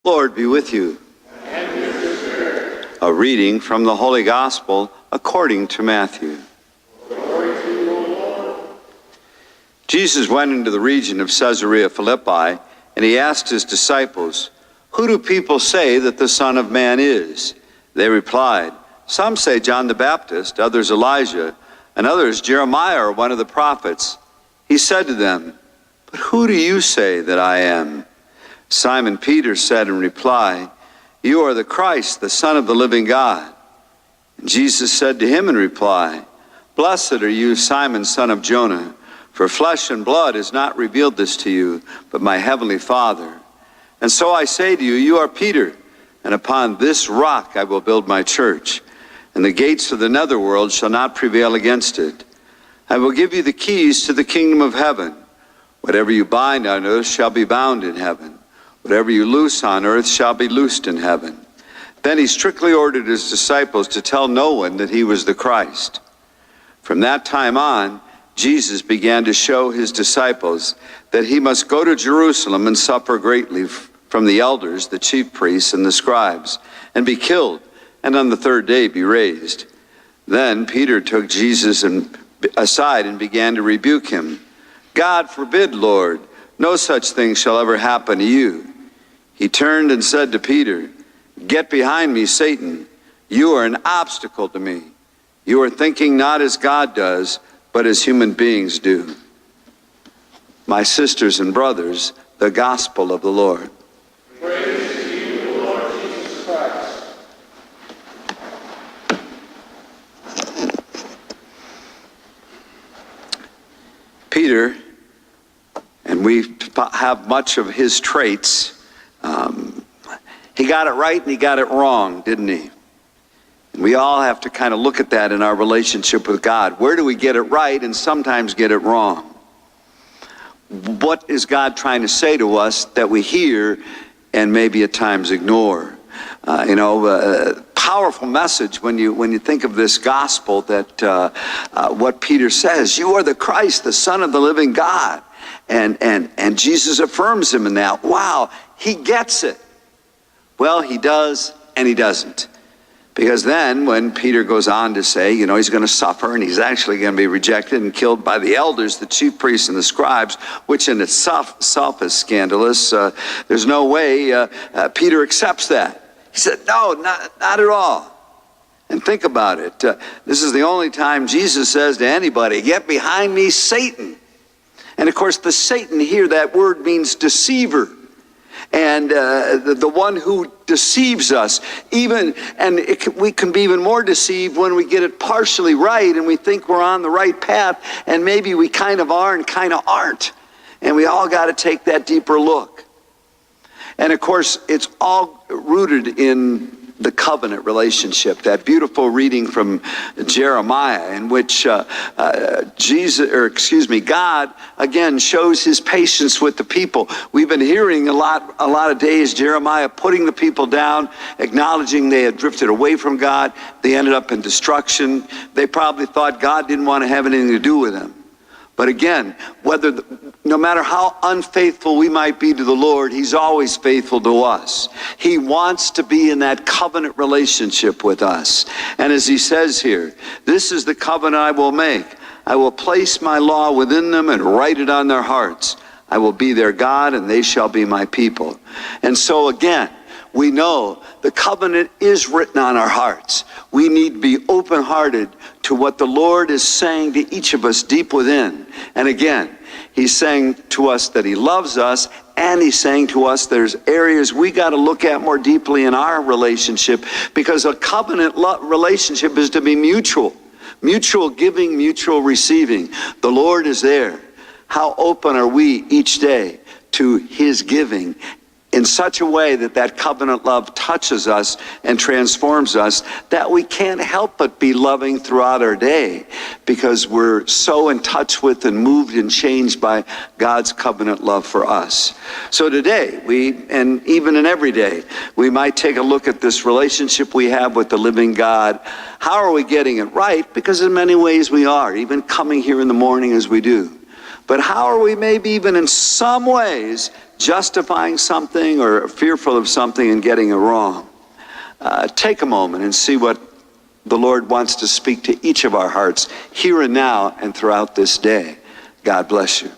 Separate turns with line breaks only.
Lord be with you.
And with your spirit.
A reading from the Holy Gospel according to Matthew.
Glory to you, O Lord.
Jesus went into the region of Caesarea Philippi, and he asked his disciples, "Who do people say that the Son of Man is?" They replied, "Some say John the Baptist, others Elijah, and others Jeremiah or one of the prophets." He said to them, "But who do you say that I am?" Simon Peter said in reply, "You are the Christ, the Son of the living God." And Jesus said to him in reply, "Blessed are you, Simon, son of Jonah, for flesh and blood has not revealed this to you, but my heavenly Father. And so I say to you, you are Peter, and upon this rock I will build my church, and the gates of the netherworld shall not prevail against it. I will give you the keys to the kingdom of heaven. Whatever you bind on earth shall be bound in heaven. Whatever you loose on earth shall be loosed in heaven." Then he strictly ordered his disciples to tell no one that he was the Christ. From that time on, Jesus began to show his disciples that he must go to Jerusalem and suffer greatly from the elders, the chief priests, and the scribes, and be killed, and on the third day be raised. Then Peter took Jesus aside and began to rebuke him. "God forbid, Lord, no such thing shall ever happen to you." He turned and said to Peter, "Get behind me, Satan. You are an obstacle to me. You are thinking not as God does, but as human beings do." My sisters and brothers, the gospel of the Lord.
Praise to you, Lord Jesus Christ.
Peter, and we have much of his traits. He got it right and he got it wrong, didn't he? And we all have to kind of look at that in our relationship with God. Where do we get it right and sometimes get it wrong? What is God trying to say to us that we hear and maybe at times ignore? Powerful message when you think of this gospel that what Peter says, "You are the Christ, the Son of the living God." And Jesus affirms him in that. Wow, he gets it. Well, he does and he doesn't. Because then when Peter goes on to say, he's going to suffer and he's actually going to be rejected and killed by the elders, the chief priests and the scribes, which in itself is scandalous. There's no way Peter accepts that. He said, no, not at all. And think about it. This is the only time Jesus says to anybody, "Get behind me, Satan." And of course, the Satan here, that word means deceiver. And the one who deceives us, we can be even more deceived when we get it partially right and we think we're on the right path, and maybe we kind of are and kind of aren't. And we all got to take that deeper look. And of course, it's all rooted in the covenant relationship, that beautiful reading from Jeremiah in which God again shows his patience with the people. We've been hearing a lot of days Jeremiah putting the people down, acknowledging they had drifted away from God. They ended up in destruction. They probably thought God didn't want to have anything to do with them. But again, no matter how unfaithful we might be to the Lord, he's always faithful to us. He wants to be in that covenant relationship with us. And as he says here, "This is the covenant I will make. I will place my law within them and write it on their hearts. I will be their God and they shall be my people." And so again, we know the covenant is written on our hearts. We need to be open-hearted to what the Lord is saying to each of us deep within. And again, he's saying to us that he loves us, and he's saying to us there's areas we got to look at more deeply in our relationship, because a covenant relationship is to be mutual. Mutual giving, mutual receiving. The Lord is there. How open are we each day to his giving in such a way that covenant love touches us and transforms us, that we can't help but be loving throughout our day, because we're so in touch with and moved and changed by God's covenant love for us. So today, and even in every day, we might take a look at this relationship we have with the living God. How are we getting it right? Because in many ways we are, even coming here in the morning as we do. But how are we maybe even in some ways justifying something or fearful of something and getting it wrong, take a moment and see what the Lord wants to speak to each of our hearts here and now and throughout this day. God bless you.